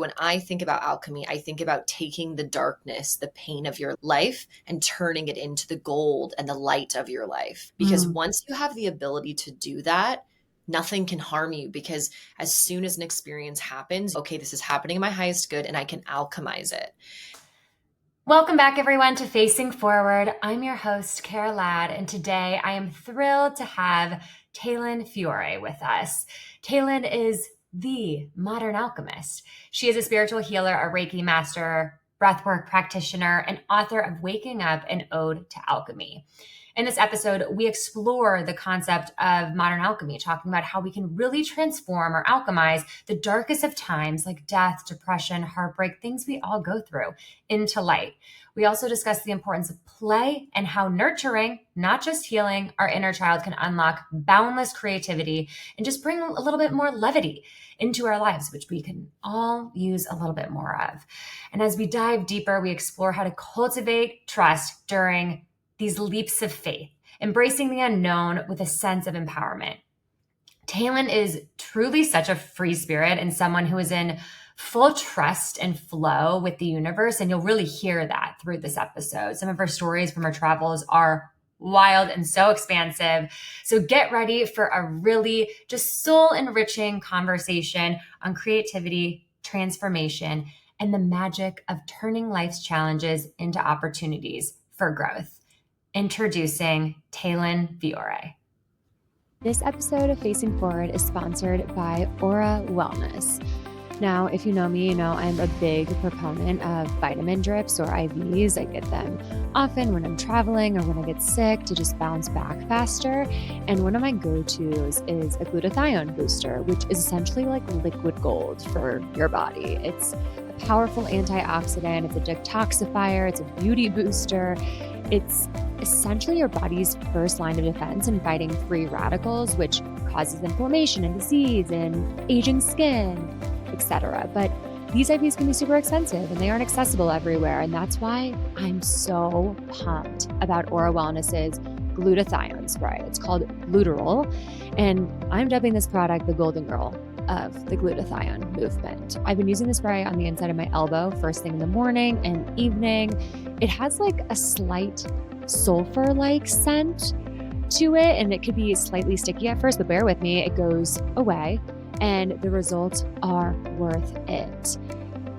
When I think about alchemy, I think about taking the darkness, the pain of your life, and turning it into the gold and the light of your life. Because once you have the ability to do that, nothing can harm you, because as soon as an experience happens, okay, this is happening in my highest good and I can alchemize it. Welcome back, everyone, to Facing Forward. I'm your host, Kara Ladd, and today I am thrilled to have Talyn Fiore with us. Talyn is the modern alchemist. She is a spiritual healer, a Reiki master, breathwork practitioner, and author of Waking Up, an Ode to Alchemy. In this episode, we explore the concept of modern alchemy, talking about how we can really transform or alchemize the darkest of times, like death, depression, heartbreak, things we all go through, into light. We also discuss the importance of play and how nurturing, not just healing, our inner child can unlock boundless creativity and just bring a little bit more levity into our lives, which we can all use a little bit more of. And as we dive deeper, we explore how to cultivate trust during these leaps of faith, embracing the unknown with a sense of empowerment. Talyn is truly such a free spirit and someone who is in full trust and flow with the universe, and you'll really hear that through this episode. Some of her stories from her travels are wild and so expansive. So get ready for a really just soul-enriching conversation on creativity, transformation, and the magic of turning life's challenges into opportunities for growth. Introducing Talyn Fiore. This episode of Facing Forward is sponsored by Aura Wellness. Now, if you know me, you know I'm a big proponent of vitamin drips or IVs. I get them often when I'm traveling or when I get sick to just bounce back faster. And one of my go-tos is a glutathione booster, which is essentially like liquid gold for your body. It's a powerful antioxidant. It's a detoxifier. It's a beauty booster. It's essentially your body's first line of defense in fighting free radicals, which causes inflammation and disease and aging skin, etc. But these IVs can be super expensive and they aren't accessible everywhere. And that's why I'm so pumped about Aura Wellness's glutathione spray. It's called Glutarol. And I'm dubbing this product the golden girl of the glutathione movement. I've been using the spray on the inside of my elbow first thing in the morning and evening. It has like a slight sulfur-like scent to it, and it could be slightly sticky at first, but bear with me, it goes away, and the results are worth it.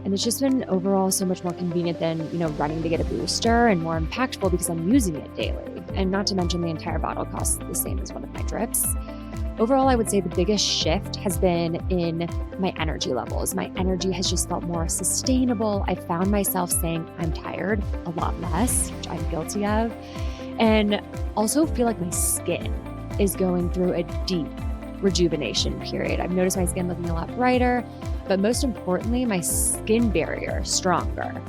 And it's just been overall so much more convenient than, running to get a booster, and more impactful because I'm using it daily. And not to mention the entire bottle costs the same as one of my drips. Overall, I would say the biggest shift has been in my energy levels. My energy has just felt more sustainable. I found myself saying I'm tired a lot less, which I'm guilty of. And also feel like my skin is going through a deep rejuvenation period. I've noticed my skin looking a lot brighter, but most importantly, my skin barrier stronger.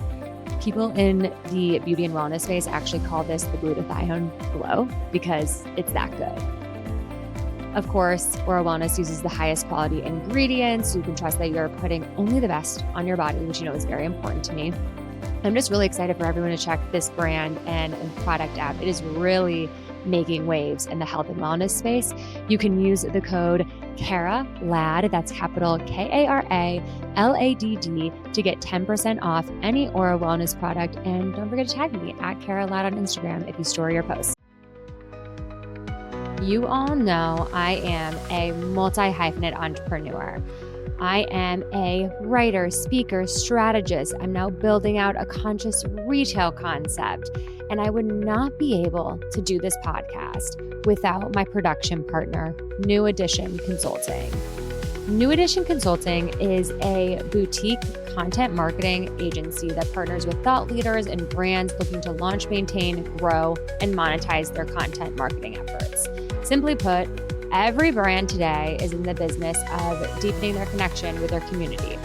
People in the beauty and wellness space actually call this the glutathione glow because it's that good. Of course, Aura Wellness uses the highest quality ingredients, so you can trust that you're putting only the best on your body, which is very important to me. I'm just really excited for everyone to check this brand and product out. It is really making waves in the health and wellness space. You can use the code Kara Ladd, that's capital KARALADD, to get 10% off any Aura Wellness product. And don't forget to tag me at Kara Ladd on Instagram if you store your posts. You all know I am a multi-hyphenate entrepreneur. I am a writer, speaker, strategist. I'm now building out a conscious retail concept. And I would not be able to do this podcast without my production partner, New Edition Consulting. New Edition Consulting is a boutique content marketing agency that partners with thought leaders and brands looking to launch, maintain, grow, and monetize their content marketing efforts. Simply put, every brand today is in the business of deepening their connection with their community.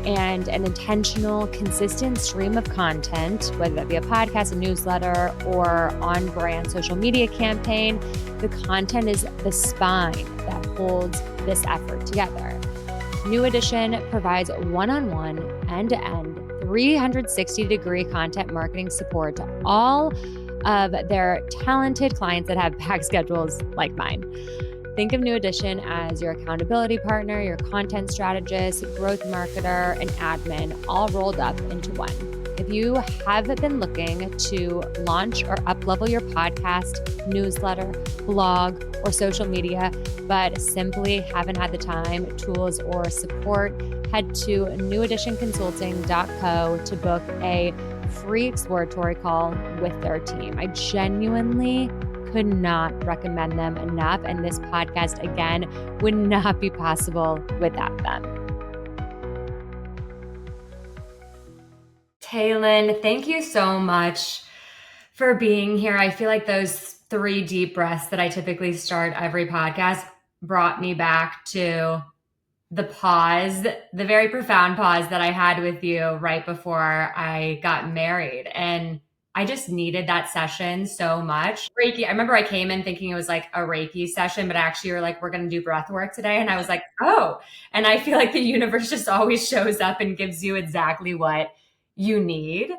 And an intentional, consistent stream of content, whether that be a podcast, a newsletter, or on-brand social media campaign, the content is the spine that holds this effort together. New Edition provides one-on-one, end-to-end, 360-degree content marketing support to all of their talented clients that have packed schedules like mine. Think of New Edition as your accountability partner, your content strategist, growth marketer, and admin, all rolled up into one. If you have been looking to launch or up-level your podcast, newsletter, blog, or social media, but simply haven't had the time, tools, or support, head to neweditionconsulting.co to book a free exploratory call with their team. I genuinely could not recommend them enough. And this podcast, again, would not be possible without them. Talyn, thank you so much for being here. I feel like those 3 deep breaths that I typically start every podcast brought me back to the pause, the very profound pause that I had with you right before I got married. And I just needed that session so much. Reiki, I remember I came in thinking it was like a Reiki session, but actually you were like, we're going to do breath work today. And I was like, oh, and I feel like the universe just always shows up and gives you exactly what you need.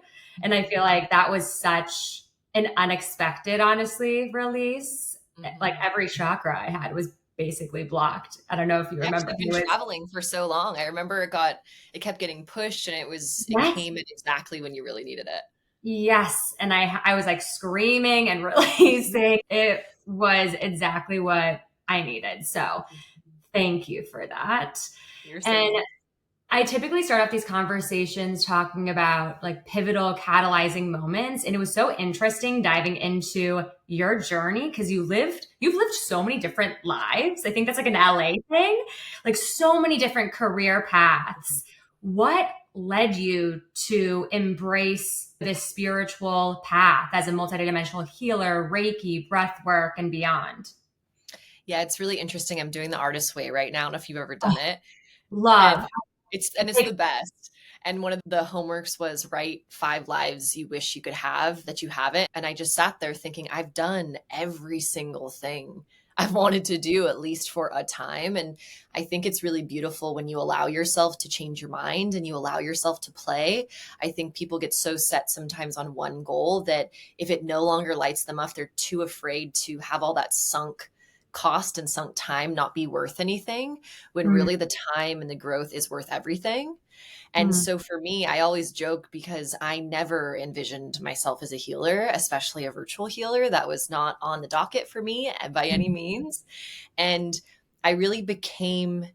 And I feel like that was such an unexpected, honestly, release. Like every chakra I had was basically blocked. I don't know if you remember. I've been traveling for so long. I remember it kept getting pushed, and it came in exactly when you really needed it. Yes. And I was like screaming and releasing. It was exactly what I needed. So thank you for that. And I typically start off these conversations talking about like pivotal catalyzing moments. And it was so interesting diving into your journey because you've lived so many different lives. I think that's like an LA thing, like so many different career paths. What led you to embrace this spiritual path as a multidimensional healer, Reiki, breath work, and beyond? Yeah, it's really interesting. I'm doing the artist way right now. I don't know if you've ever done it. Love. It's the best. And one of the homeworks was write 5 lives you wish you could have that you haven't. And I just sat there thinking, I've done every single thing I've wanted to do, at least for a time. And I think it's really beautiful when you allow yourself to change your mind and you allow yourself to play. I think people get so set sometimes on one goal that if it no longer lights them up, they're too afraid to have all that sunk cost and sunk time not be worth anything, when really the time and the growth is worth everything. And so for me, I always joke because I never envisioned myself as a healer, especially a virtual healer. That was not on the docket for me by any means. And I really became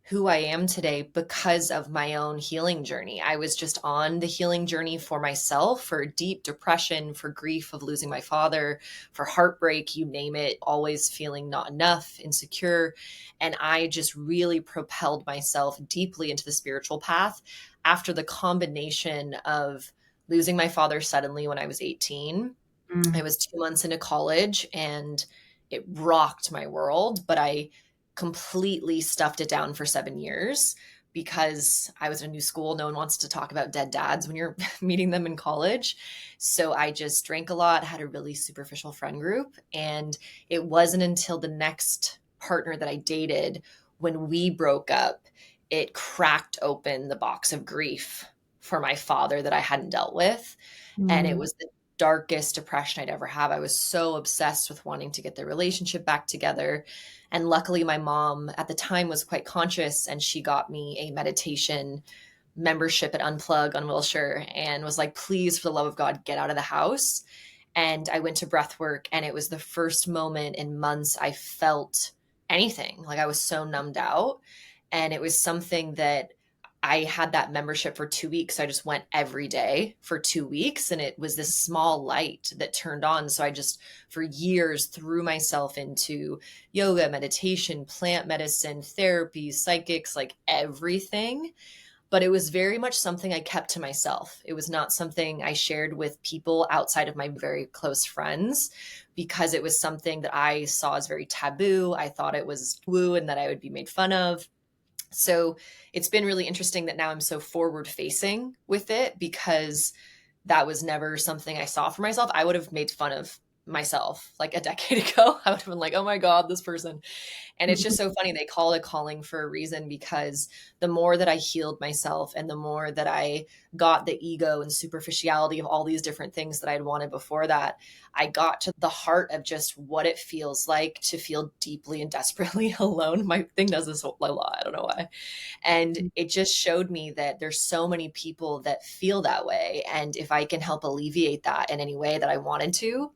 who I am today because of my own healing journey. I was just on the healing journey for myself, for deep depression, for grief of losing my father, for heartbreak, you name it, always feeling not enough, insecure. And I just really propelled myself deeply into the spiritual path after the combination of losing my father suddenly when I was 18. I was 2 months into college and it rocked my world, but I completely stuffed it down for 7 years because I was in a new school. No one wants to talk about dead dads when you're meeting them in college. So I just drank a lot, had a really superficial friend group. And it wasn't until the next partner that I dated, when we broke up, it cracked open the box of grief for my father that I hadn't dealt with. And it was the darkest depression I'd ever have. I was so obsessed with wanting to get the relationship back together. And luckily my mom at the time was quite conscious, and she got me a meditation membership at Unplug on Wilshire and was like, please, for the love of God, get out of the house. And I went to breath work, and it was the first moment in months I felt anything. Like I was so numbed out. And it was something that I had that membership for 2 weeks. So I just went every day for 2 weeks, and it was this small light that turned on. So I just, for years, threw myself into yoga, meditation, plant medicine, therapy, psychics, like everything. But it was very much something I kept to myself. It was not something I shared with people outside of my very close friends, because it was something that I saw as very taboo. I thought it was woo and that I would be made fun of. So it's been really interesting that now I'm so forward facing with it, because that was never something I saw for myself. I would have made fun of myself like a decade ago. I would have been like, oh my God, this person. And it's just so funny. They call it calling for a reason, because the more that I healed myself and the more that I got the ego and superficiality of all these different things that I'd wanted before that, I got to the heart of just what it feels like to feel deeply and desperately alone. My thing does this a lot. I don't know why. And it just showed me that there's so many people that feel that way. And if I can help alleviate that in any way that I wanted to.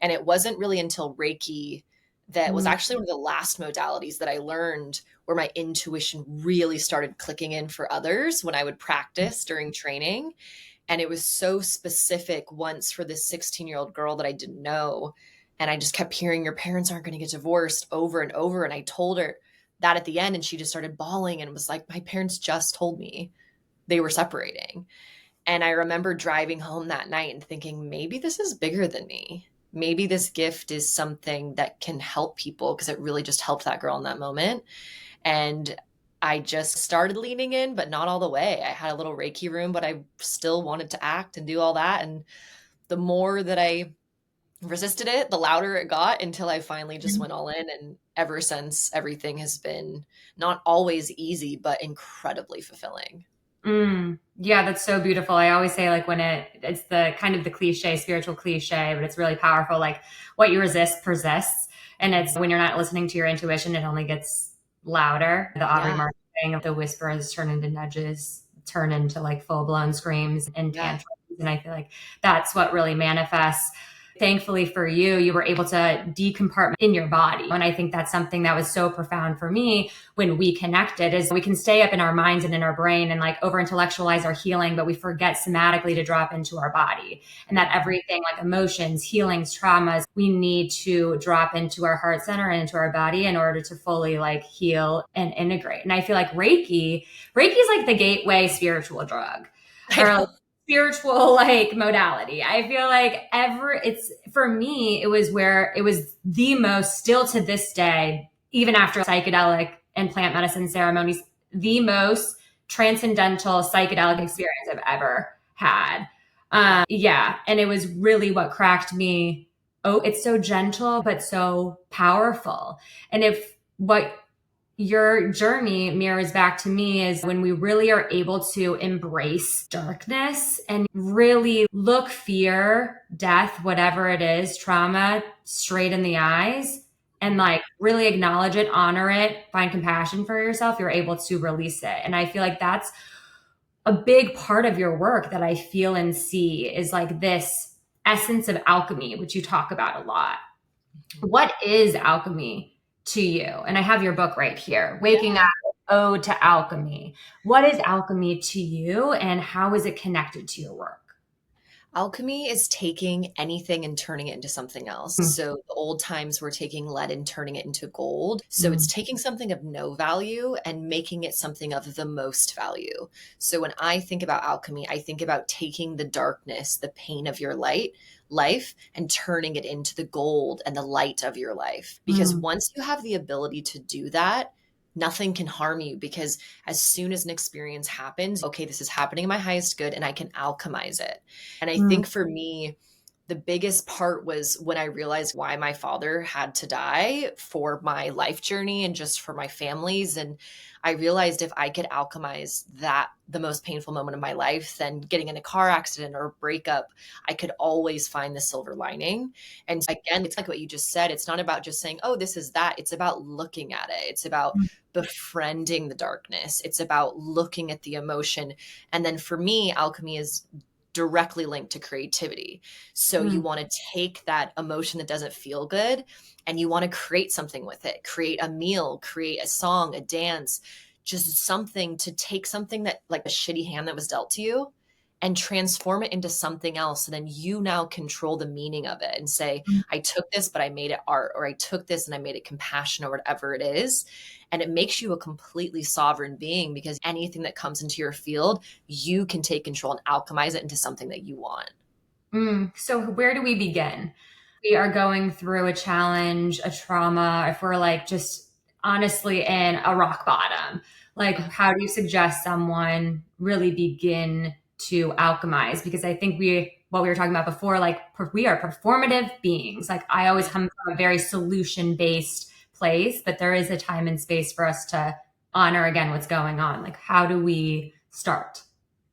And it wasn't really until Reiki that was actually one of the last modalities that I learned where my intuition really started clicking in for others when I would practice during training. And it was so specific once for this 16-year-old girl that I didn't know. And I just kept hearing, your parents aren't going to get divorced, over and over. And I told her that at the end, and she just started bawling and was like, my parents just told me they were separating. And I remember driving home that night and thinking, maybe this is bigger than me. Maybe this gift is something that can help people, because it really just helped that girl in that moment. And I just started leaning in, but not all the way. I had a little Reiki room, but I still wanted to act and do all that. And the more that I resisted it, the louder it got, until I finally just went all in. And ever since, everything has been not always easy, but incredibly fulfilling. Yeah, that's so beautiful. I always say, like, when it's the kind of the cliche, spiritual cliche, but it's really powerful. Like, what you resist persists. And it's when you're not listening to your intuition, it only gets louder. The Aubrey Marcus thing of the whispers turn into nudges, turn into like full blown screams and tantrums. And I feel like that's what really manifests. Thankfully for you, you were able to decompartment in your body. And I think that's something that was so profound for me when we connected, is we can stay up in our minds and in our brain and like over intellectualize our healing, but we forget somatically to drop into our body. And that everything like emotions, healings, traumas, we need to drop into our heart center and into our body in order to fully like heal and integrate. And I feel like Reiki is like the gateway spiritual drug. Or spiritual like modality. I feel like it's for me, it was where it was the most, still to this day, even after psychedelic and plant medicine ceremonies, the most transcendental psychedelic experience I've ever had. And it was really what cracked me. Oh, it's so gentle, but so powerful. And if what your journey mirrors back to me is when we really are able to embrace darkness and really look fear, death, whatever it is, trauma straight in the eyes and like really acknowledge it, honor it, find compassion for yourself, you're able to release it. And I feel like that's a big part of your work that I feel and see is like this essence of alchemy, which you talk about a lot. What is alchemy to you? And I have your book right here, Waking Up, Ode to Alchemy. What is alchemy to you and how is it connected to your work? Alchemy is taking anything and turning it into something else. So the old times were taking lead and turning it into gold. So it's taking something of no value and making it something of the most value. So when I think about alchemy, I think about taking the darkness, the pain of your life, and turning it into the gold and the light of your life. Because once you have the ability to do that, nothing can harm you, because as soon as an experience happens, okay, this is happening in my highest good and I can alchemize it. And I think for me, the biggest part was when I realized why my father had to die for my life journey and just for my family's. And I realized if I could alchemize that, the most painful moment of my life, then getting in a car accident or a breakup, I could always find the silver lining. And again, it's like what you just said. It's not about just saying, oh, this is that. It's about looking at it. It's about befriending the darkness. It's about looking at the emotion. And then for me, alchemy is directly linked to creativity. So you want to take that emotion that doesn't feel good and you want to create something with it, create a meal, create a song, a dance, just something to take something that like a shitty hand that was dealt to you and transform it into something else. And then you now control the meaning of it and say, I took this, but I made it art, or I took this and I made it compassion, or whatever it is. And it makes you a completely sovereign being, because anything that comes into your field, you can take control and alchemize it into something that you want. So where do we begin? We are going through a challenge, a trauma, if we're like just honestly in a rock bottom, like how do you suggest someone really begin to alchemize? Because I think what we were talking about before, like we are performative beings. Like I always come from a very solution-based place, but there is a time and space for us to honor again what's going on. Like, how do we start?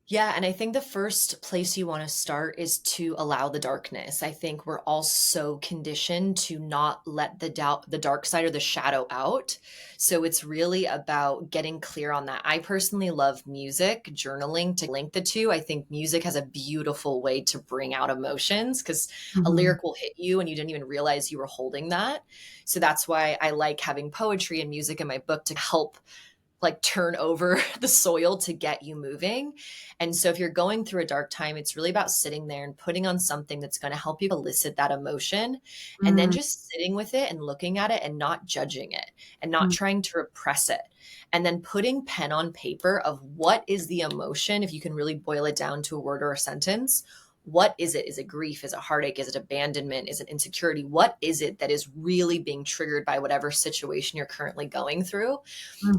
Yeah, and I think the first place you want to start is to allow the darkness. I think we're all so conditioned to not let the dark side or the shadow out. So it's really about getting clear on that. I personally love music, journaling to link the two. I think music has a beautiful way to bring out emotions because a lyric will hit you and you didn't even realize you were holding that. So that's why I like having poetry and music in my book to help like turn over the soil to get you moving. And so if you're going through a dark time, it's really about sitting there and putting on something that's going to help you elicit that emotion and then just sitting with it and looking at it and not judging it and not trying to repress it. And then putting pen on paper of what is the emotion, if you can really boil it down to a word or a sentence. What is it? Is it grief? Is it heartache? Is it abandonment? Is it insecurity? What is it that is really being triggered by whatever situation you're currently going through?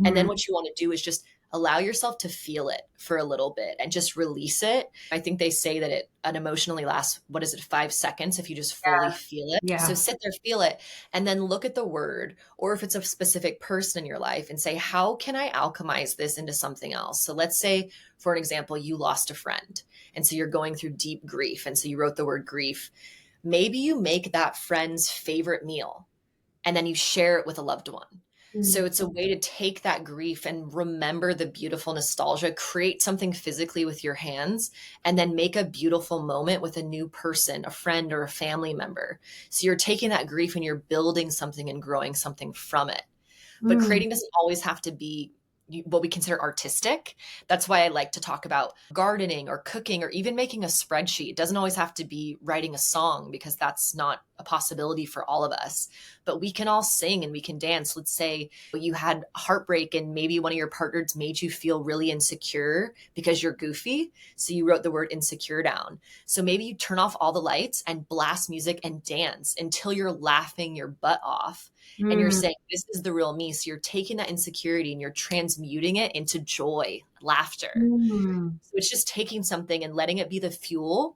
And then what you want to do is just allow yourself to feel it for a little bit and just release it. I think they say that an emotionally lasts, 5 seconds if you just fully feel it. Yeah. So sit there, feel it, and then look at the word, or if it's a specific person in your life and say, how can I alchemize this into something else? So let's say, for an example, you lost a friend. And so you're going through deep grief. And so you wrote the word grief. Maybe you make that friend's favorite meal and then you share it with a loved one. So it's a way to take that grief and remember the beautiful nostalgia, create something physically with your hands, and then make a beautiful moment with a new person, a friend or a family member. So you're taking that grief and you're building something and growing something from it. But creating doesn't always have to be what we consider artistic. That's why I like to talk about gardening or cooking or even making a spreadsheet. It doesn't always have to be writing a song because that's not a possibility for all of us. But we can all sing and we can dance. Let's say you had heartbreak and maybe one of your partners made you feel really insecure because you're goofy. So you wrote the word insecure down. So maybe you turn off all the lights and blast music and dance until you're laughing your butt off. And you're saying, this is the real me. So you're taking that insecurity and you're transmuting it into joy, laughter. So it's just taking something and letting it be the fuel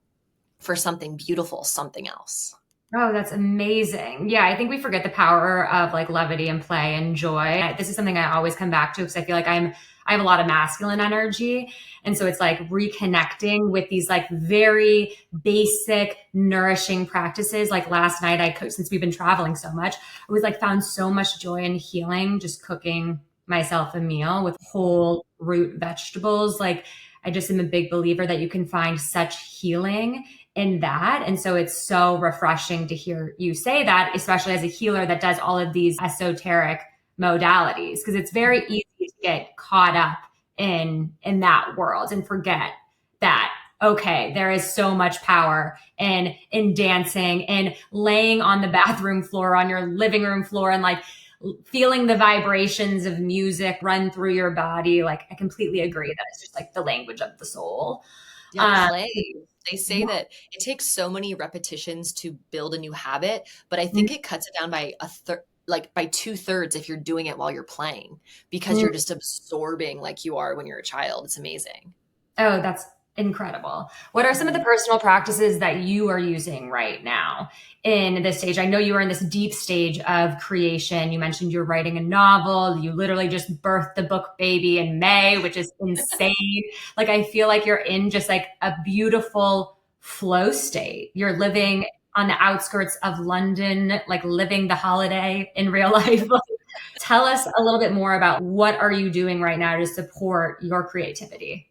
for something beautiful, something else. Oh, that's amazing. Yeah, I think we forget the power of like levity and play and joy. This is something I always come back to because I feel like I have a lot of masculine energy. And so it's like reconnecting with these like very basic nourishing practices. Like last night I cooked, since we've been traveling so much, I was like found so much joy and healing just cooking myself a meal with whole root vegetables. Like I just am a big believer that you can find such healing in that. And so it's so refreshing to hear you say that, especially as a healer that does all of these esoteric modalities, because it's very easy to get caught up in that world and forget that, okay, there is so much power in dancing and laying on the bathroom floor, on your living room floor, and like feeling the vibrations of music run through your body. Like I completely agree that it's just like the language of the soul. Yeah, play. They say that it takes so many repetitions to build a new habit, but I think it cuts it down by by 2/3 if you're doing it while you're playing, because you're just absorbing like you are when you're a child. It's amazing. Oh, that's incredible. What are some of the personal practices that you are using right now in this stage? I know you are in this deep stage of creation. You mentioned you're writing a novel. You literally just birthed the book baby in May, which is insane. Like, I feel like you're in just like a beautiful flow state. You're living on the outskirts of London, like living the holiday in real life. Tell us a little bit more about what are you doing right now to support your creativity?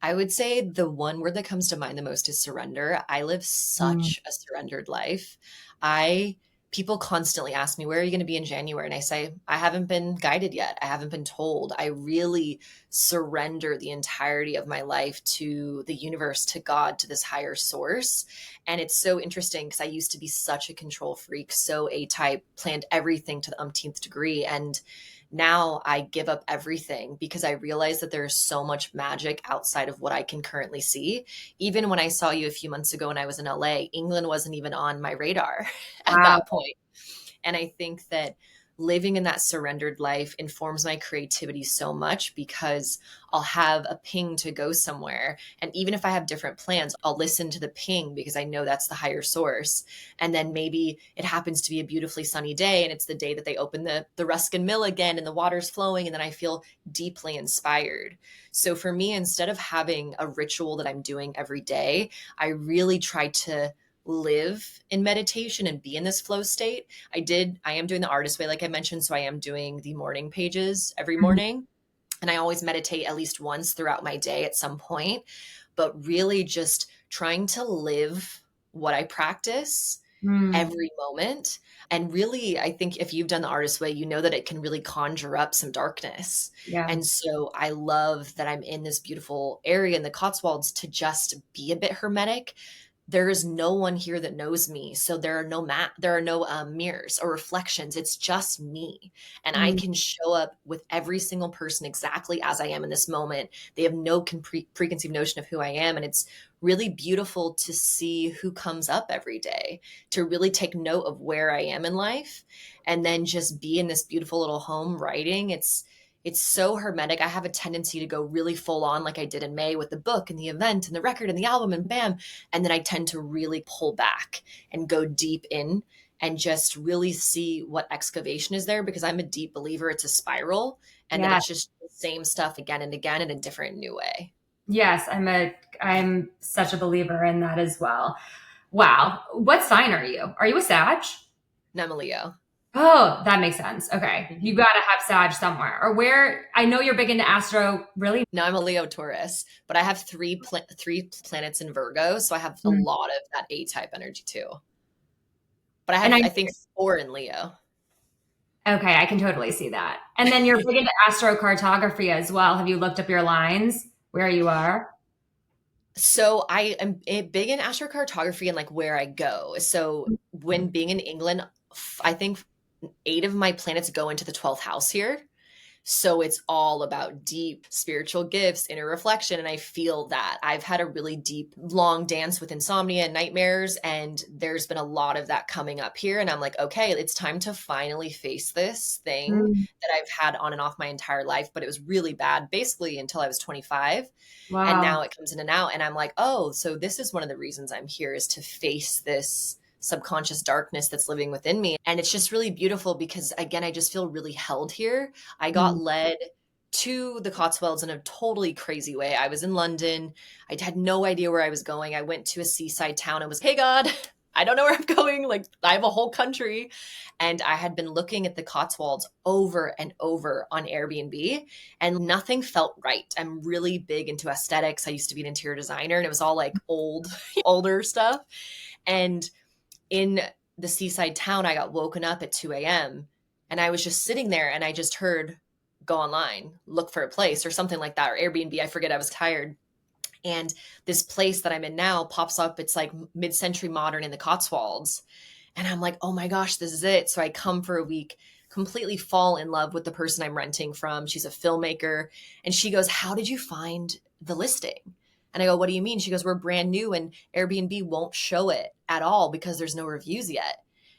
I would say the one word that comes to mind the most is surrender. I live such a surrendered life. People constantly ask me, where are you going to be in January? And I say, I haven't been guided yet. I haven't been told. I really surrender the entirety of my life to the universe, to God, to this higher source. And it's so interesting because I used to be such a control freak, so A-type, planned everything to the umpteenth degree. And now I give up everything because I realize that there's so much magic outside of what I can currently see. Even when I saw you a few months ago when I was in LA, England wasn't even on my radar at that point. And I think that living in that surrendered life informs my creativity so much because I'll have a ping to go somewhere. And even if I have different plans, I'll listen to the ping because I know that's the higher source. And then maybe it happens to be a beautifully sunny day and it's the day that they open the Ruskin Mill again and the water's flowing. And then I feel deeply inspired. So for me, instead of having a ritual that I'm doing every day, I really try to live in meditation and be in this flow state. I am doing the artist way, like I mentioned. So I am doing the morning pages every morning. And I always meditate at least once throughout my day at some point, but really just trying to live what I practice every moment. And really, I think if you've done the artist way, you know that it can really conjure up some darkness. Yeah. And so I love that I'm in this beautiful area in the Cotswolds to just be a bit hermetic. There is no one here that knows me. So there are no mirrors or reflections. It's just me. And I can show up with every single person exactly as I am in this moment. They have no preconceived notion of who I am. And it's really beautiful to see who comes up every day, to really take note of where I am in life and then just be in this beautiful little home writing. It's so hermetic. I have a tendency to go really full on like I did in May with the book and the event and the record and the album and bam. And then I tend to really pull back and go deep in and just really see what excavation is there, because I'm a deep believer it's a spiral and that it's just the same stuff again and again in a different new way. Yes, I'm such a believer in that as well. Wow. What sign are you? Are you a Sag? And I'm a Leo. Oh, that makes sense. Okay. You got to have Sag somewhere. Or where, I know you're big into astro, really? No, I'm a Leo Taurus, but I have three planets in Virgo, so I have a lot of that A-type energy too. But I think 4 in Leo. Okay, I can totally see that. And then you're big into astrocartography as well. Have you looked up your lines where you are? So I am big in astrocartography and like where I go. So when being in England, I think 8 of my planets go into the 12th house here. So it's all about deep spiritual gifts, inner reflection. And I feel that I've had a really deep, long dance with insomnia and nightmares. And there's been a lot of that coming up here. And I'm like, okay, it's time to finally face this thing that I've had on and off my entire life. But it was really bad, basically until I was 25. Wow. And now it comes in and out. And I'm like, oh, so this is one of the reasons I'm here, is to face this subconscious darkness that's living within me. And it's just really beautiful because, again, I just feel really held here. I got led to the Cotswolds in a totally crazy way. I was in London. I had no idea where I was going. I went to a seaside town and was, hey, God, I don't know where I'm going. Like, I have a whole country. And I had been looking at the Cotswolds over and over on Airbnb and nothing felt right. I'm really big into aesthetics. I used to be an interior designer and it was all like older stuff. And in the seaside town, I got woken up at 2 a.m. and I was just sitting there and I just heard, go online, look for a place or something like that, or Airbnb. I forget, I was tired. And this place that I'm in now pops up. It's like mid-century modern in the Cotswolds. And I'm like, oh my gosh, this is it. So I come for a week, completely fall in love with the person I'm renting from. She's a filmmaker. And she goes, how did you find the listing? And I go, what do you mean? She goes, we're brand new and Airbnb won't show it at all because there's no reviews yet.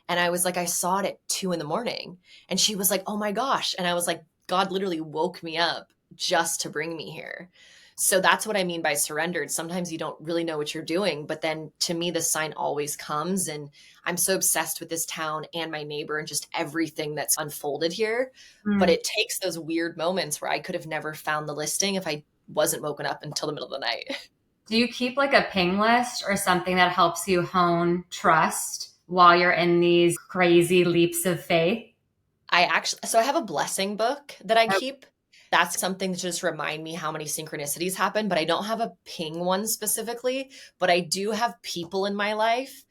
And I was like, I saw it at 2 a.m. And she was like, oh my gosh. And I was like, God literally woke me up just to bring me here. So that's what I mean by surrendered. Sometimes you don't really know what you're doing, but then to me, the sign always comes. And I'm so obsessed with this town and my neighbor and just everything that's unfolded here. But it takes those weird moments where I could have never found the listing if I wasn't woken up until the middle of the night. Do you keep like a ping list or something that helps you hone trust while you're in these crazy leaps of faith? I have a blessing book that I keep. That's something to just remind me how many synchronicities happen, but I don't have a ping one specifically, but I do have people in my life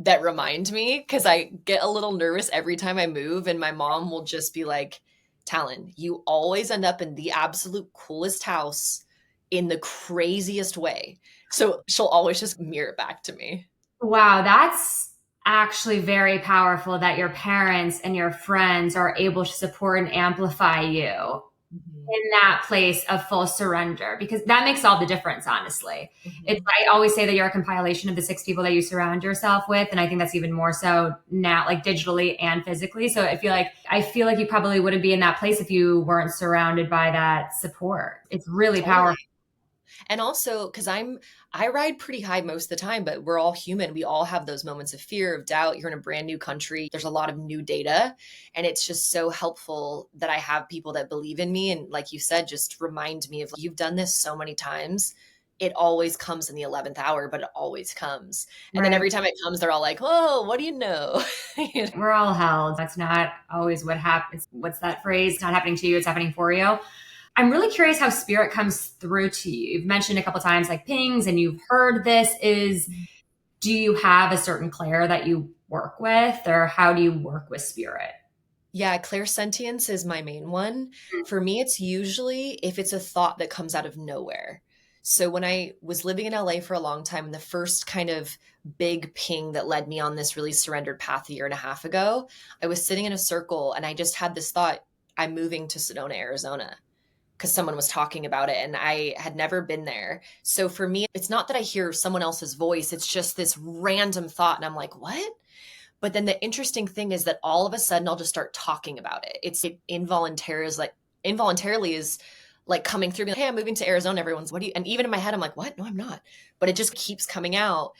that remind me, because I get a little nervous every time I move and my mom will just be like, Talyn, you always end up in the absolute coolest house in the craziest way. So she'll always just mirror it back to me. Wow, that's actually very powerful that your parents and your friends are able to support and amplify you Mhm. in that place of full surrender, because that makes all the difference, honestly. It's, Mhm. I always say that you're a compilation of the 6 people that you surround yourself with. And I think that's even more so now, like digitally and physically. So I feel like you probably wouldn't be in that place if you weren't surrounded by that support. It's really Totally. powerful. And also, because I ride pretty high most of the time, but we're all human. We all have those moments of fear, of doubt. You're in a brand new country. There's a lot of new data. And it's just so helpful that I have people that believe in me. And like you said, just remind me of, you've done this so many times. It always comes in the 11th hour, but it always comes. And then Right. every time it comes, they're all like, oh, what do you know? We're all held. That's not always what happens. What's that phrase? It's not happening to you, it's happening for you. I'm really curious how spirit comes through to you. You've mentioned a couple times like pings and you've heard this. Do you have a certain clair that you work with, or how do you work with spirit? Yeah, clairsentience is my main one. For me, it's usually if it's a thought that comes out of nowhere. So when I was living in LA for a long time, and the first kind of big ping that led me on this really surrendered path a year and a half ago, I was sitting in a circle and I just had this thought, I'm moving to Sedona, Arizona, because someone was talking about it and I had never been there. So for me, it's not that I hear someone else's voice, it's just this random thought. And I'm like, what? But then the interesting thing is that all of a sudden I'll just start talking about it. It involuntarily is like coming through, being like, hey, I'm moving to Arizona. Everyone's, what do you, and even in my head, I'm like, what? No, I'm not. But it just keeps coming out.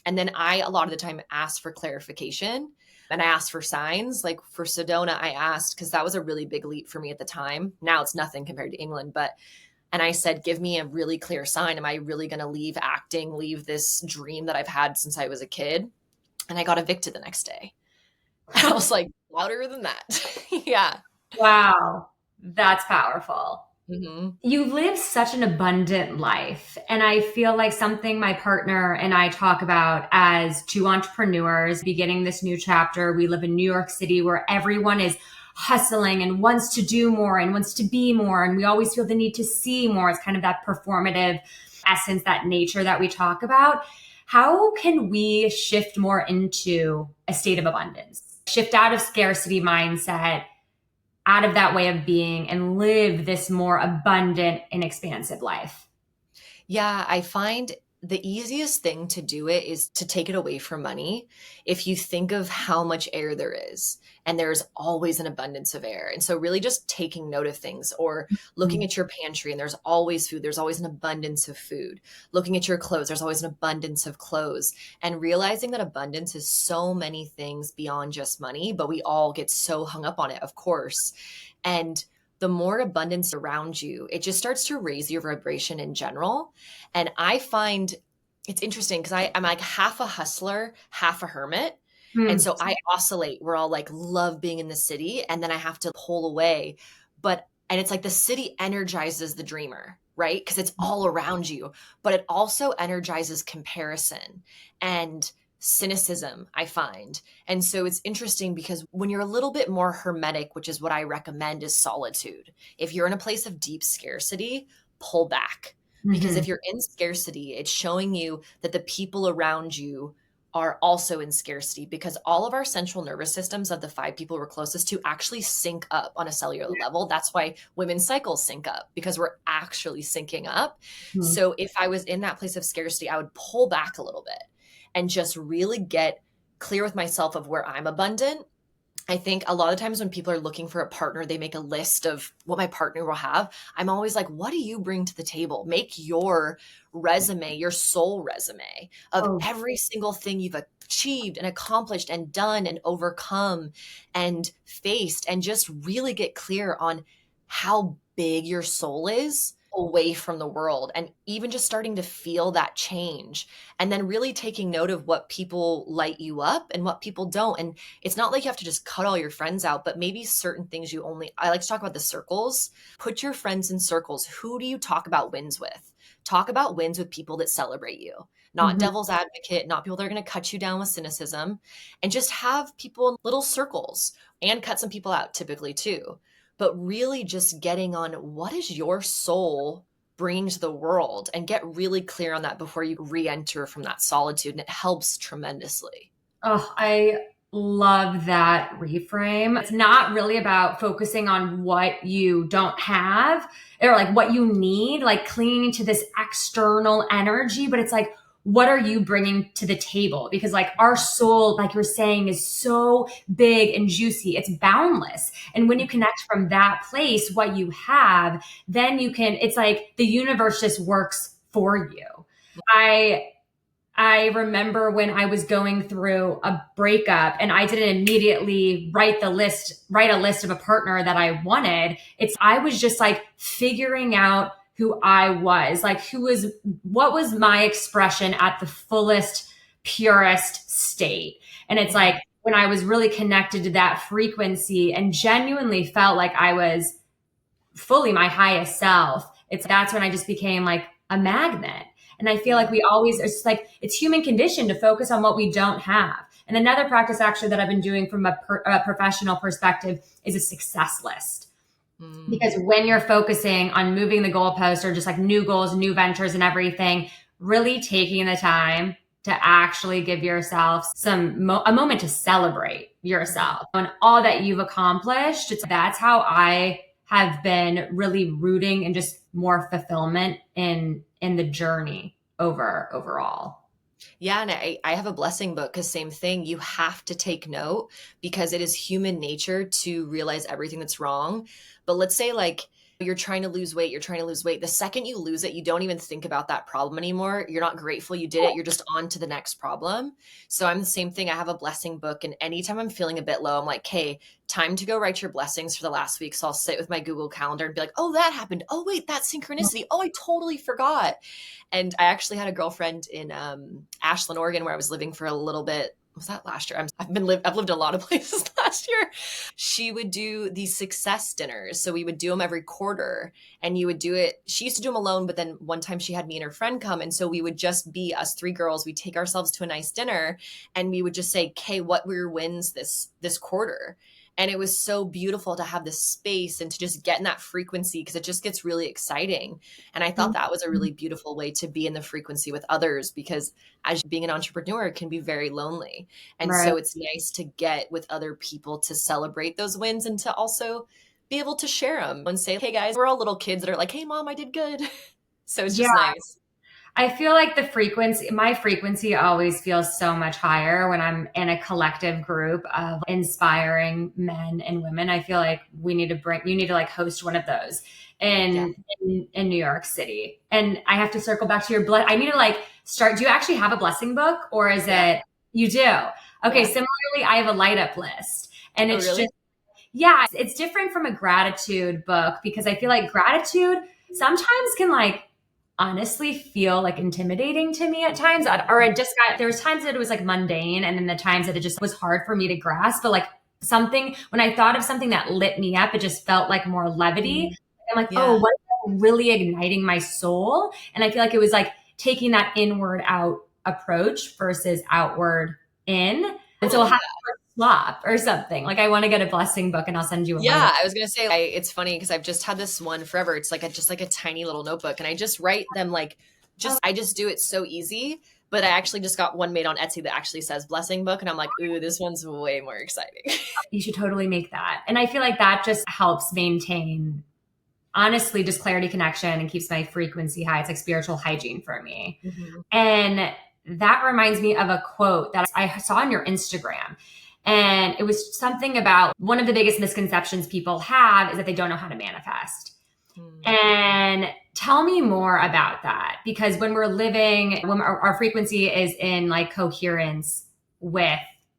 And then I, a lot of the time, ask for clarification and I asked for signs. Like for Sedona, I asked, because that was a really big leap for me at the time. Now it's nothing compared to England, but and I said, give me a really clear sign. Am I really going to leave acting, leave this dream that I've had since I was a kid? And I got evicted the next day. I was like, louder than that. Yeah. Wow, that's powerful. Hmm. You live such an abundant life. And I feel like something my partner and I talk about as two entrepreneurs beginning this new chapter. We live in New York City where everyone is hustling and wants to do more and wants to be more. And we always feel the need to see more. It's kind of that performative essence, that nature that we talk about. How can we shift more into a state of abundance? Shift out of scarcity mindset, out of that way of being, and live this more abundant and expansive life? Yeah, I find the easiest thing to do it is to take it away from money. If you think of how much air there is, and there's always an abundance of air. And so, really, just taking note of things or looking at your pantry, and there's always food, there's always an abundance of food. Looking at your clothes, there's always an abundance of clothes. And realizing that abundance is so many things beyond just money, but we all get so hung up on it, of course. And the more abundance around you, it just starts to raise your vibration in general. And I find it's interesting because I'm like half a hustler, half a hermit. And Hmm. so I oscillate. We're all like, love being in the city. And then I have to pull away. And it's like the city energizes the dreamer, right? Because it's all around you. But it also energizes comparison and cynicism, I find. And so it's interesting because when you're a little bit more hermetic, which is what I recommend, is solitude. If you're in a place of deep scarcity, pull back. Because Mhm. if you're in scarcity, it's showing you that the people around you are also in scarcity, because all of our central nervous systems of the 5 people we're closest to actually sync up on a cellular level. That's why women's cycles sync up, because we're actually syncing up. Mhm. So if I was in that place of scarcity, I would pull back a little bit and just really get clear with myself of where I'm abundant. I think a lot of times when people are looking for a partner, they make a list of what my partner will have. I'm always like, what do you bring to the table? Make your resume, your soul resume of Oh, every single thing you've achieved and accomplished and done and overcome and faced, and just really get clear on how big your soul is away from the world, and even just starting to feel that change, and then really taking note of what people light you up and what people don't. And it's not like you have to just cut all your friends out, but maybe certain things you only, I like to talk about the circles. Put your friends in circles. Who do you talk about wins with? Talk about wins with people that celebrate you, not mhm. devil's advocate, not people that are going to cut you down with cynicism, and just have people in little circles, and cut some people out typically too. But really just getting on what is your soul bringing to the world, and get really clear on that before you re enter from that solitude. And it helps tremendously. Oh, I love that reframe. It's not really about focusing on what you don't have or like what you need, like clinging to this external energy, but it's like, what are you bringing to the table? Because like our soul, like you're saying, is so big and juicy. It's boundless. And when you connect from that place, what you have, then you can, it's like the universe just works for you. I remember when I was going through a breakup and I didn't immediately write a list of a partner that I wanted. I was just like figuring out who I was, like what was my expression at the fullest, purest state. And it's like when I was really connected to that frequency and genuinely felt like I was fully my highest self, that's when I just became like a magnet. And I feel like we always, it's like, it's human condition to focus on what we don't have. And another practice actually that I've been doing from a professional perspective is a success list. Because when you're focusing on moving the goalpost or just like new goals, new ventures and everything, really taking the time to actually give yourself a moment to celebrate yourself and all that you've accomplished. That's how I have been really rooting and just more fulfillment in the journey overall. Yeah. And I have a blessing book because same thing, you have to take note because it is human nature to realize everything that's wrong. But let's say like you're trying to lose weight. The second you lose it, you don't even think about that problem anymore. You're not grateful you did it. You're just on to the next problem. So I'm the same thing. I have a blessing book. And anytime I'm feeling a bit low, I'm like, hey, time to go write your blessings for the last week. So I'll sit with my Google Calendar and be like, oh, that happened. Oh, wait, that's synchronicity. Oh, I totally forgot. And I actually had a girlfriend in Ashland, Oregon, where I was living for a little bit. Was that last year? I've lived a lot of places last year. She would do these success dinners. So we would do them every quarter and you would do it. She used to do them alone, but then one time she had me and her friend come. And so we would just be us three girls. We'd take ourselves to a nice dinner and we would just say, Kay, what were your wins this quarter? And it was so beautiful to have this space and to just get in that frequency because it just gets really exciting. And I thought that was a really beautiful way to be in the frequency with others because as being an entrepreneur it can be very lonely. And so it's nice to get with other people to celebrate those wins and to also be able to share them and say, hey guys, we're all little kids that are like, hey mom, I did good. So it's just nice. I feel like my frequency always feels so much higher when I'm in a collective group of inspiring men and women. I feel like you need to like host one of those in New York City. And I have to circle back to I need to like start. Do you actually have a blessing book or is it, you do? Okay. Similarly, I have a light up list and it's it's different from a gratitude book because I feel like gratitude sometimes can like, honestly feel like intimidating to me at times, there was times that it was like mundane and then the times that it just was hard for me to grasp, but like when I thought of something that lit me up, it just felt like more levity. I'm like, oh, what is really igniting my soul? And I feel like it was like taking that inward out approach versus outward in. And so I'll have swap or something. Like I want to get a blessing book and I'll send you a I was going to say, it's funny because I've just had this one forever. It's like just like a tiny little notebook and I just write them I just do it so easy. But I actually just got one made on Etsy that actually says blessing book. And I'm like, ooh, this one's way more exciting. You should totally make that. And I feel like that just helps maintain, honestly, just clarity, connection, and keeps my frequency high. It's like spiritual hygiene for me. Mm-hmm. And that reminds me of a quote that I saw on your Instagram. And it was something about one of the biggest misconceptions people have is that they don't know how to manifest. And tell me more about that, because when our frequency is in like coherence with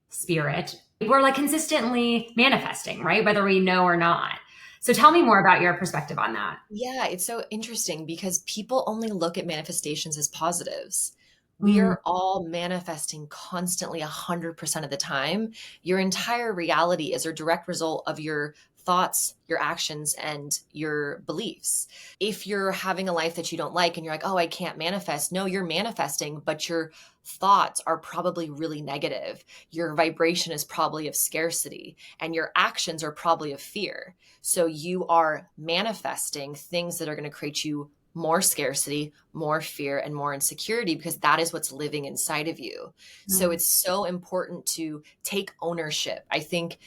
spirit, we're like consistently manifesting, right? Whether we know or not. So tell me more about your perspective on that. Yeah, it's so interesting because people only look at manifestations as positives. We are all manifesting constantly 100% of the time. Your entire reality is a direct result of your thoughts, your actions, and your beliefs. If you're having a life that you don't like and you're like, oh, I can't manifest. No, you're manifesting, but your thoughts are probably really negative. Your vibration is probably of scarcity and your actions are probably of fear. So you are manifesting things that are going to create you more scarcity, more fear, and more insecurity, because that is what's living inside of you. So it's so important to take ownership. I think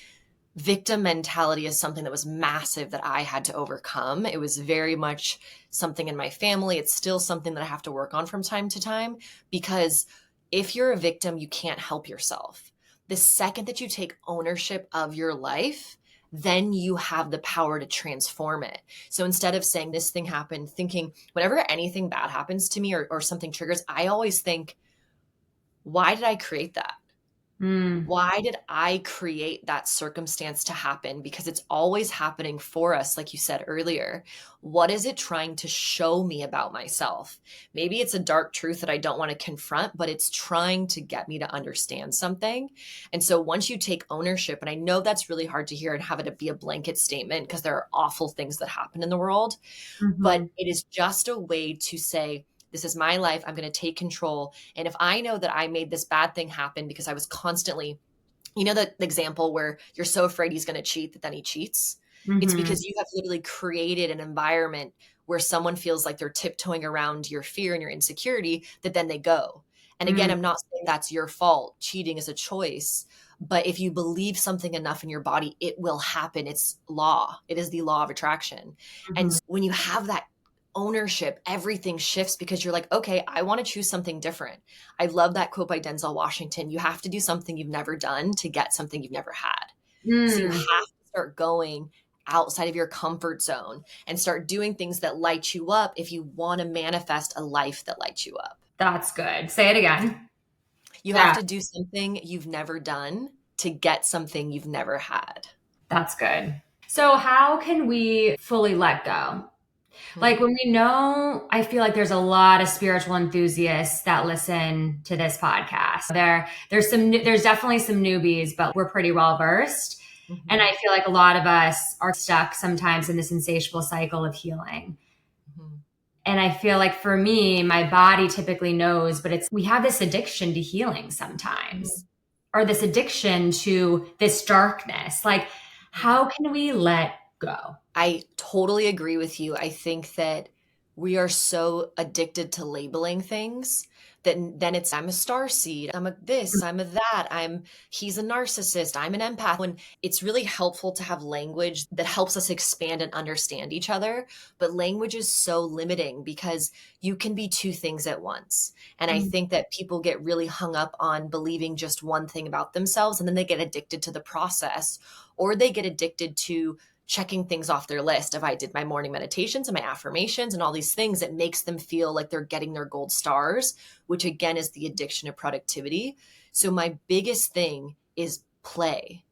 victim mentality is something that was massive that I had to overcome. It was very much something in my family. It's still something that I have to work on from time to time, because if you're a victim, you can't help yourself. The second that you take ownership of your life, then you have the power to transform it. So instead of saying this thing happened, thinking whenever anything bad happens to me or something triggers, I always think, why did I create that? Why did I create that circumstance to happen? Because it's always happening for us, like you said earlier. What is it trying to show me about myself? Maybe it's a dark truth that I don't want to confront, but it's trying to get me to understand something. And so once you take ownership, and I know that's really hard to hear and have it be a blanket statement because there are awful things that happen in the world, but it is just a way to say, this is my life. I'm going to take control. And if I know that I made this bad thing happen because I was constantly, the example where you're so afraid he's going to cheat that then he cheats. It's because you have literally created an environment where someone feels like they're tiptoeing around your fear and your insecurity, that then they go. And again, I'm not saying that's your fault. Cheating is a choice. But if you believe something enough in your body, it will happen. It's law. It is the law of attraction. And when you have that ownership, everything shifts, because you're like, okay, I want to choose something different. I love that quote by Denzel Washington. You have to do something you've never done to get something you've never had. So you have to start going outside of your comfort zone and start doing things that light you up if you want to manifest a life that lights you up. That's good. Say it again. You have to do something you've never done to get something you've never had. That's good. So how can we fully let go? Like when we know, I feel like there's a lot of spiritual enthusiasts that listen to this podcast. There's definitely some newbies, but we're pretty well versed. And I feel like a lot of us are stuck sometimes in this insatiable cycle of healing. And I feel like for me, my body typically knows, but we have this addiction to healing sometimes, or this addiction to this darkness. Like, how can we let go? I totally agree with you. I think that we are so addicted to labeling things that then it's, I'm a starseed, I'm a this, I'm a that, he's a narcissist, I'm an empath. When it's really helpful to have language that helps us expand and understand each other. But language is so limiting because you can be two things at once. And I think that people get really hung up on believing just one thing about themselves, and then they get addicted to the process, or they get addicted to checking things off their list. If I did my morning meditations and my affirmations and all these things, it makes them feel like they're getting their gold stars, which again is the addiction of productivity. So my biggest thing is play.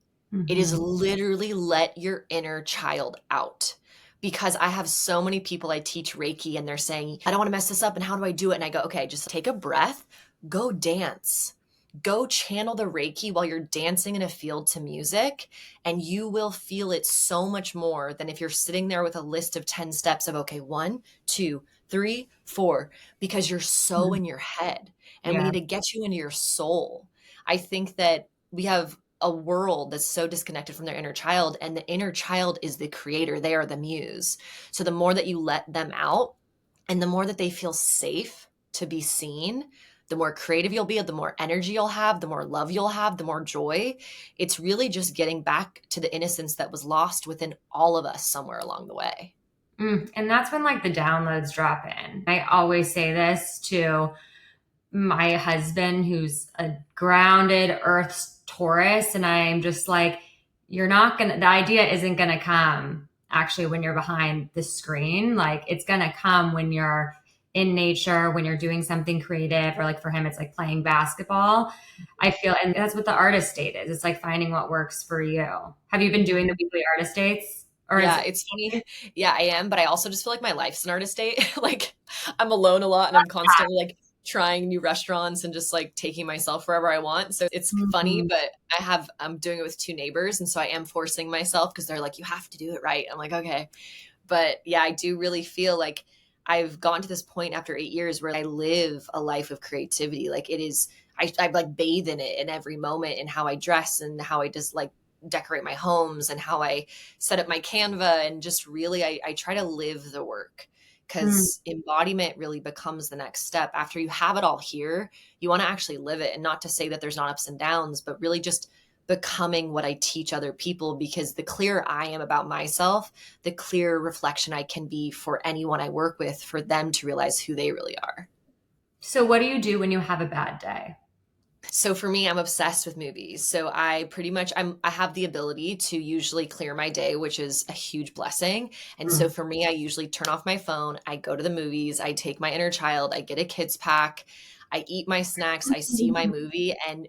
It is literally let your inner child out. Because I have so many people I teach Reiki and they're saying, I don't want to mess this up. And how do I do it? And I go, okay, just take a breath, go dance. Go channel the Reiki while you're dancing in a field to music, and you will feel it so much more than if you're sitting there with a list of 10 steps of, okay, 1, 2, 3, 4, because you're so in your head, and we need to get you into your soul. I think that we have a world that's so disconnected from their inner child, and the inner child is the creator. They are the muse. So the more that you let them out and the more that they feel safe to be seen, the more creative you'll be, the more energy you'll have, the more love you'll have, the more joy. It's really just getting back to the innocence that was lost within all of us somewhere along the way. And that's when like the downloads drop in. I always say this to my husband, who's a grounded earth Taurus. And I'm just like, the idea isn't going to come actually when you're behind the screen. Like it's going to come when you're in nature, when you're doing something creative, or like for him, it's like playing basketball. I feel, and that's what the artist date is. It's like finding what works for you. Have you been doing the weekly artist dates? It's funny. Yeah, I am. But I also just feel like my life's an artist date. Like I'm alone a lot and I'm constantly like trying new restaurants and just like taking myself wherever I want. So it's funny, but I'm doing it with 2 neighbors. And so I am forcing myself because they're like, you have to do it right. I'm like, okay. But yeah, I do really feel like I've gotten to this point after 8 years where I live a life of creativity. Like it is, I like bathe in it in every moment, in how I dress and how I just like decorate my homes and how I set up my Canva. And just really, I try to live the work, because embodiment really becomes the next step. After you have it all here, you want to actually live it. And not to say that there's not ups and downs, but really just becoming what I teach other people, because the clearer I am about myself, the clearer reflection I can be for anyone I work with, for them to realize who they really are. So what do you do when you have a bad day? So for me, I'm obsessed with movies. So I pretty much I have the ability to usually clear my day, which is a huge blessing. And so for me, I usually turn off my phone, I go to the movies, I take my inner child, I get a kids pack, I eat my snacks, I see my movie, and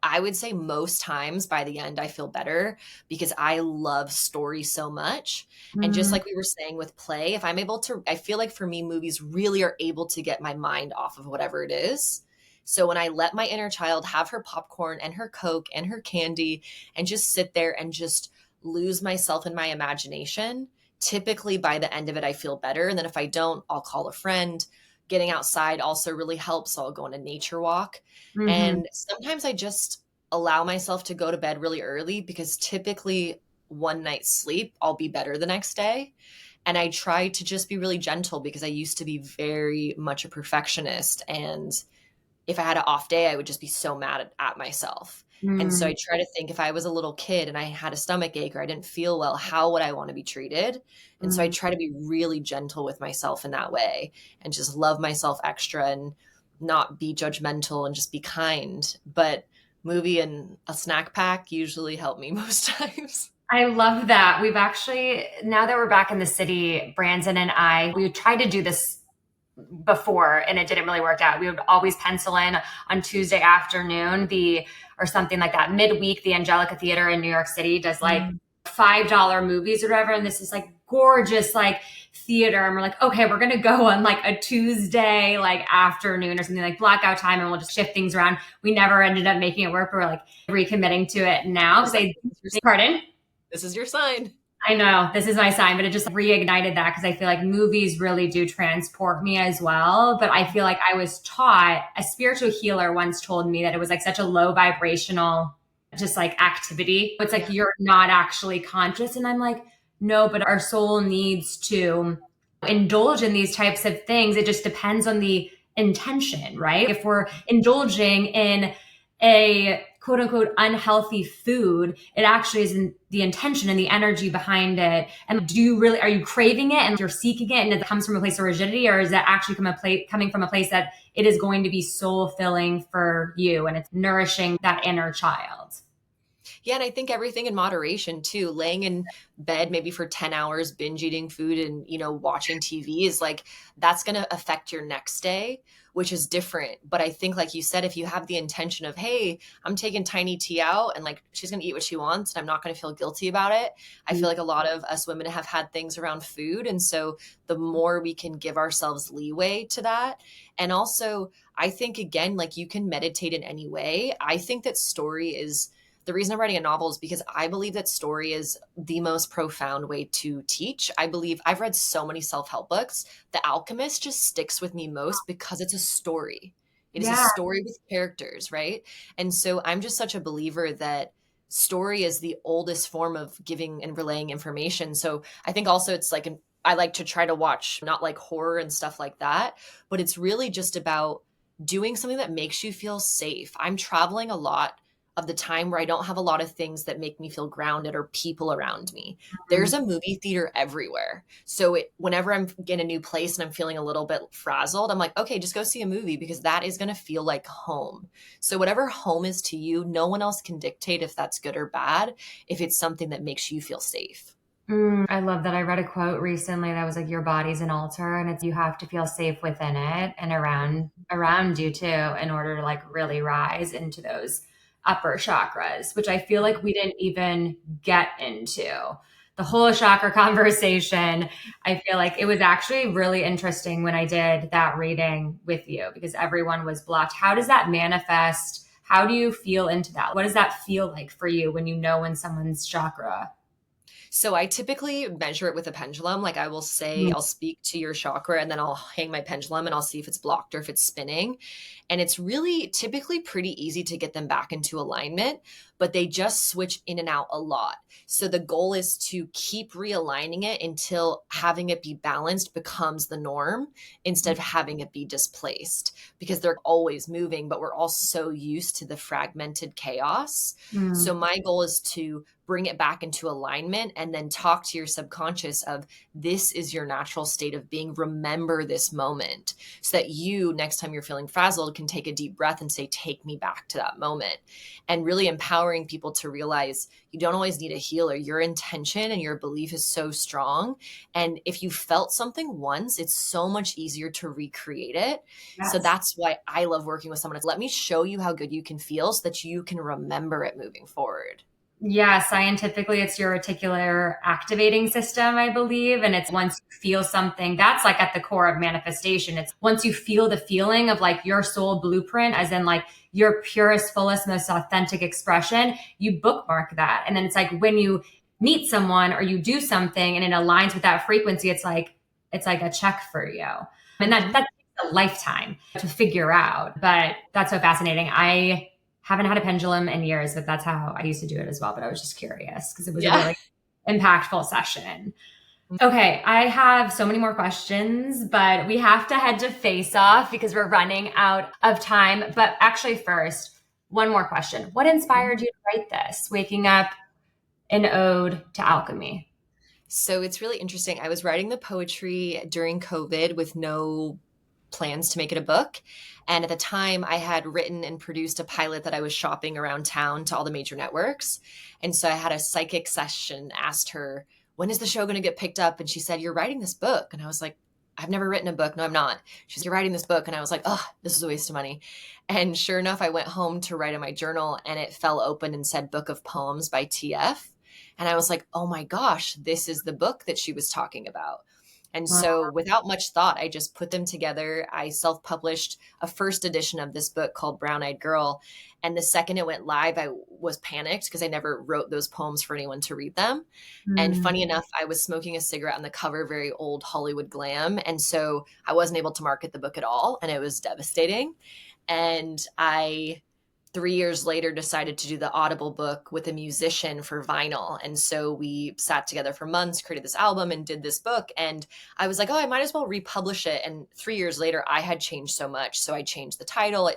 I would say most times by the end I feel better, because I love story so much. And just like we were saying with play, if I'm able to, I feel like for me, movies really are able to get my mind off of whatever it is. So when I let my inner child have her popcorn and her Coke and her candy and just sit there and just lose myself in my imagination, typically by the end of it, I feel better. And then if I don't, I'll call a friend. Getting outside also really helps. So I'll go on a nature walk. And sometimes I just allow myself to go to bed really early, because typically one night's sleep, I'll be better the next day. And I try to just be really gentle, because I used to be very much a perfectionist. And if I had an off day, I would just be so mad at myself. And so I try to think, if I was a little kid and I had a stomach ache or I didn't feel well, how would I want to be treated? And so I try to be really gentle with myself in that way, and just love myself extra and not be judgmental and just be kind. But movie and a snack pack usually help me most times. I love that. We've actually, now that we're back in the city, Brandon and I, we tried to do this before and it didn't really work out. We would always pencil in on Tuesday afternoon, or something like that, midweek, the Angelica Theater in New York City does like $5 movies or whatever. And this is like gorgeous, like theater. And we're like, okay, we're going to go on like a Tuesday, like afternoon or something, like blackout time, and we'll just shift things around. We never ended up making it work. But we're like recommitting to it now. Pardon? This is your sign. I know this is my sign, but it just reignited that, because I feel like movies really do transport me as well. But I feel like I was taught, a spiritual healer once told me that it was like such a low vibrational, just like activity. It's like you're not actually conscious. And I'm like, no, but our soul needs to indulge in these types of things. It just depends on the intention, right? If we're indulging in a quote unquote unhealthy food, it actually is in the intention and the energy behind it. And are you craving it and you're seeking it and it comes from a place of rigidity, or is that actually coming from a place that it is going to be soul filling for you and it's nourishing that inner child? Yeah. And I think everything in moderation too. Laying in bed maybe for 10 hours, binge eating food and, watching TV is like, that's going to affect your next day, which is different. But I think, like you said, if you have the intention of, hey, I'm taking Tiny T out and like she's going to eat what she wants and I'm not going to feel guilty about it. I feel like a lot of us women have had things around food. And so the more we can give ourselves leeway to that. And also, I think, again, like you can meditate in any way. I think that story is the reason I'm writing a novel, is because I believe that story is the most profound way to teach. I believe I've read so many self-help books. The Alchemist just sticks with me most because it's a story. It is a story with characters, right? And so I'm just such a believer that story is the oldest form of giving and relaying information. So I think also it's like, I like to try to watch not like horror and stuff like that, but it's really just about doing something that makes you feel safe. I'm traveling a lot of the time where I don't have a lot of things that make me feel grounded or people around me. There's a movie theater everywhere. So whenever I'm in a new place and I'm feeling a little bit frazzled, I'm like, okay, just go see a movie, because that is going to feel like home. So whatever home is to you, no one else can dictate if that's good or bad, if it's something that makes you feel safe. I love that. I read a quote recently that was like, your body's an altar and you have to feel safe within it and around you too, in order to like really rise into those upper chakras, which I feel like we didn't even get into the whole chakra conversation. I feel like it was actually really interesting when I did that reading with you, because everyone was blocked. How does that manifest? How do you feel into that? What does that feel like for you when you know when someone's chakra? So I typically measure it with a pendulum. Like I will say, I'll speak to your chakra and then I'll hang my pendulum and I'll see if it's blocked or if it's spinning. And it's really typically pretty easy to get them back into alignment, but they just switch in and out a lot. So the goal is to keep realigning it until having it be balanced becomes the norm instead of having it be displaced, because they're always moving, but we're all so used to the fragmented chaos. So my goal is to bring it back into alignment and then talk to your subconscious of, this is your natural state of being. Remember this moment, so that you, next time you're feeling frazzled, can take a deep breath and say, take me back to that moment. And really empowering people to realize you don't always need a healer. Your intention and your belief is so strong. And if you felt something once, it's so much easier to recreate it. Yes. So that's why I love working with someone. Let me show you how good you can feel so that you can remember it moving forward. Yeah, scientifically, it's your reticular activating system, I believe. And it's once you feel something, that's like at the core of manifestation. It's once you feel the feeling of like your soul blueprint, as in like your purest, fullest, most authentic expression, you bookmark that. And then it's like when you meet someone or you do something and it aligns with that frequency, it's like a check for you. And that takes a lifetime to figure out. But that's so fascinating. I haven't had a pendulum in years, but that's how I used to do it as well. But I was just curious because it was a really impactful session. Okay, I have so many more questions, but we have to head to face off because we're running out of time. But actually first, one more question. What inspired you to write this? Waking Up, an Ode to Alchemy. So it's really interesting. I was writing the poetry during COVID with no plans to make it a book. And at the time, I had written and produced a pilot that I was shopping around town to all the major networks. And so I had a psychic session, asked her, when is the show going to get picked up? And she said, you're writing this book. And I was like, I've never written a book. No, I'm not. She's like, you're writing this book. And I was like, oh, this is a waste of money. And sure enough, I went home to write in my journal and it fell open and said Book of Poems by TF. And I was like, oh my gosh, this is the book that she was talking about. And so without much thought, I just put them together. I self-published a first edition of this book called Brown Eyed Girl. And the second it went live, I was panicked because I never wrote those poems for anyone to read them. And funny enough, I was smoking a cigarette on the cover, very old Hollywood glam. And so I wasn't able to market the book at all. And it was devastating. And I 3 years later decided to do the Audible book with a musician for vinyl. And so we sat together for months, created this album and did this book. And I was like, oh, I might as well republish it. And 3 years later, I had changed so much. So I changed the title.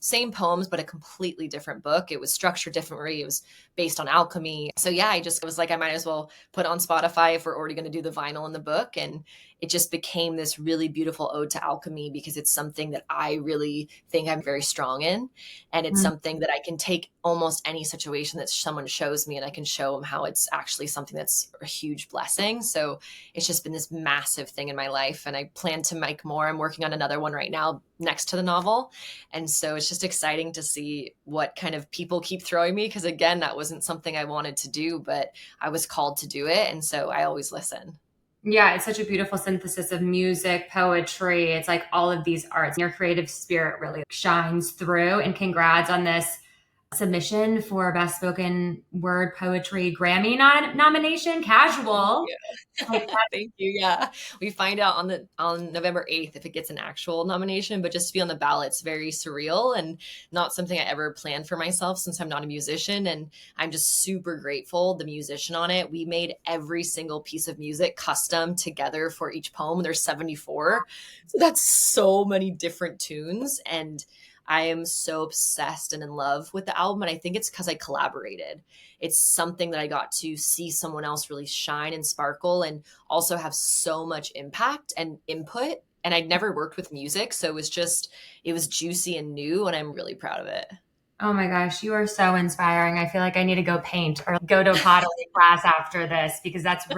Same poems, but a completely different book. It was structured differently. It was based on alchemy. So yeah, I just was like, I might as well put on Spotify if we're already going to do the vinyl in the book. And it just became this really beautiful ode to alchemy because it's something that I really think I'm very strong in. And it's something that I can take almost any situation that someone shows me and I can show them how it's actually something that's a huge blessing. So it's just been this massive thing in my life. And I plan to make more. I'm working on another one right now next to the novel. And so it's just exciting to see what kind of people keep throwing me. Because again, that wasn't something I wanted to do, but I was called to do it. And so I always listen. Yeah, it's such a beautiful synthesis of music, poetry. It's like all of these arts. Your creative spirit really shines through. And congrats on this submission for Best Spoken Word Poetry Grammy nomination. Casual. Thank you. Yeah. We find out on November 8th if it gets an actual nomination, but just to be on the ballot, it's very surreal and not something I ever planned for myself since I'm not a musician. And I'm just super grateful the musician on it. We made every single piece of music custom together for each poem. There's 74. So that's so many different tunes. And I am so obsessed and in love with the album. And I think it's because I collaborated. It's something that I got to see someone else really shine and sparkle and also have so much impact and input. And I'd never worked with music. So it was juicy and new. And I'm really proud of it. Oh my gosh, you are so inspiring. I feel like I need to go paint or go to a pottery class after this because that's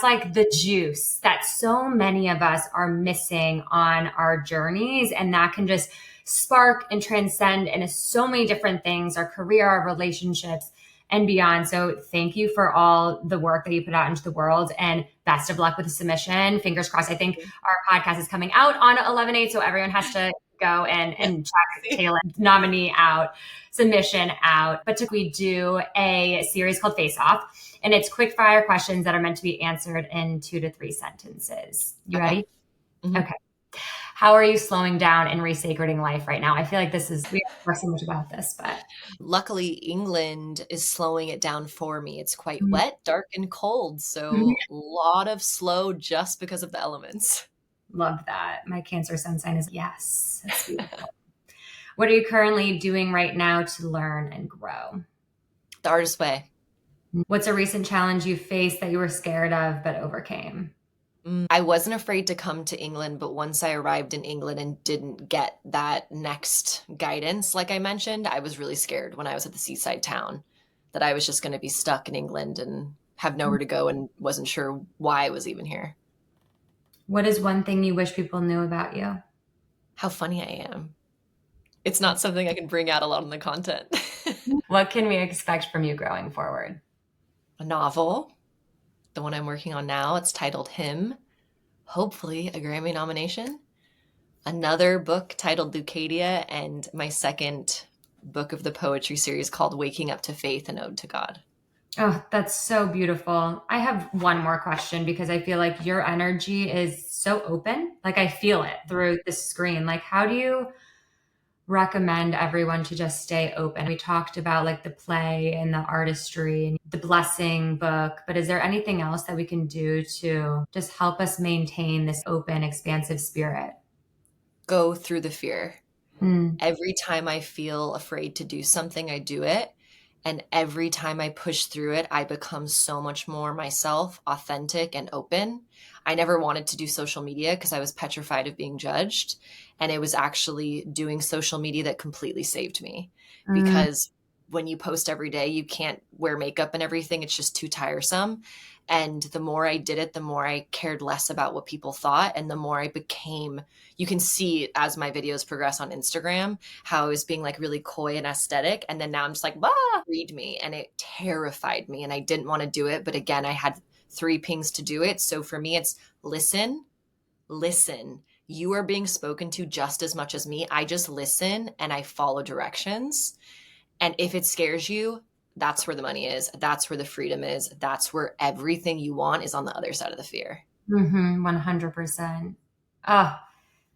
like the juice that so many of us are missing on our journeys. And that can just spark and transcend into so many different things, our career, our relationships, and beyond. So thank you for all the work that you put out into the world and best of luck with the submission. Fingers crossed. I think our podcast is coming out on 11/8, so everyone has to go and check Talyn nominee out, submission out. But we do a series called Face Off, and it's quick fire questions that are meant to be answered in 2 to 3 sentences. You ready? Mm-hmm. Okay. How are you slowing down and resacreding life right now? I feel like we don't talk so much about this, but. Luckily, England is slowing it down for me. It's quite Mhm. wet, dark, and cold. So a lot of slow just because of the elements. Love that. My Cancer sun sign is yes. That's beautiful. What are you currently doing right now to learn and grow? The artist way. What's a recent challenge you faced that you were scared of but overcame? I wasn't afraid to come to England, but once I arrived in England and didn't get that next guidance, like I mentioned, I was really scared when I was at the seaside town that I was just going to be stuck in England and have nowhere to go and wasn't sure why I was even here. What is one thing you wish people knew about you? How funny I am. It's not something I can bring out a lot in the content. What can we expect from you growing forward? A novel, the one I'm working on now, it's titled Him, hopefully a Grammy nomination. Another book titled Leucadia, and my second book of the poetry series called Waking Up to Faith, an Ode to God. Oh, that's so beautiful. I have one more question because I feel like your energy is so open. Like I feel it through the screen. Like how do you recommend everyone to just stay open? We talked about like the play and the artistry and the blessing book, but is there anything else that we can do to just help us maintain this open, expansive spirit? Go through the fear. Mm. Every time I feel afraid to do something, I do it. And every time I push through it, I become so much more myself, authentic and open. I never wanted to do social media because I was petrified of being judged. And it was actually doing social media that completely saved me. Because when you post every day, you can't wear makeup and everything. It's just too tiresome. And the more I did it, the more I cared less about what people thought. And the more I became, you can see as my videos progress on Instagram, how I was being like really coy and aesthetic. And then now I'm just like, read me. And it terrified me. And I didn't want to do it. But again, I had 3 pings to do it. So for me, it's listen. You are being spoken to just as much as me. I just listen and I follow directions. And if it scares you, that's where the money is. That's where the freedom is. That's where everything you want is on the other side of the fear. 100%. Oh,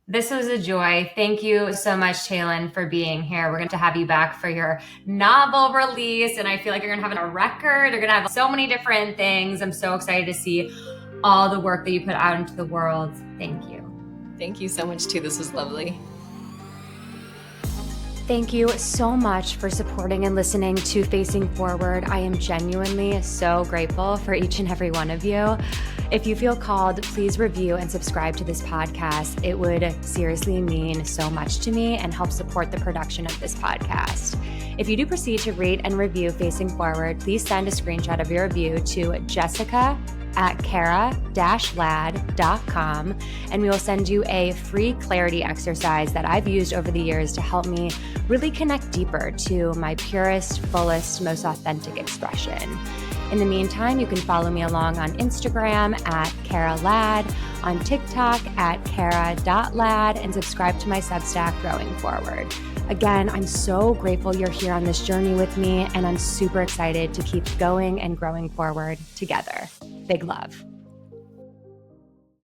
this was a joy. Thank you so much, Talyn, for being here. We're going to have you back for your novel release. And I feel like you're going to have a record. You're going to have so many different things. I'm so excited to see all the work that you put out into the world. Thank you. Thank you so much, too. This was lovely. Thank you so much for supporting and listening to Facing Forward. I am genuinely so grateful for each and every one of you. If you feel called, please review and subscribe to this podcast. It would seriously mean so much to me and help support the production of this podcast. If you do proceed to rate and review Facing Forward, please send a screenshot of your review to jessica@cara-lad.com, and we will send you a free clarity exercise that I've used over the years to help me really connect deeper to my purest, fullest, most authentic expression. In the meantime, you can follow me along on Instagram @CaraLad, on TikTok @cara.lad, and subscribe to my Substack, Growing Forward. Again, I'm so grateful you're here on this journey with me, and I'm super excited to keep going and growing forward together. Big love.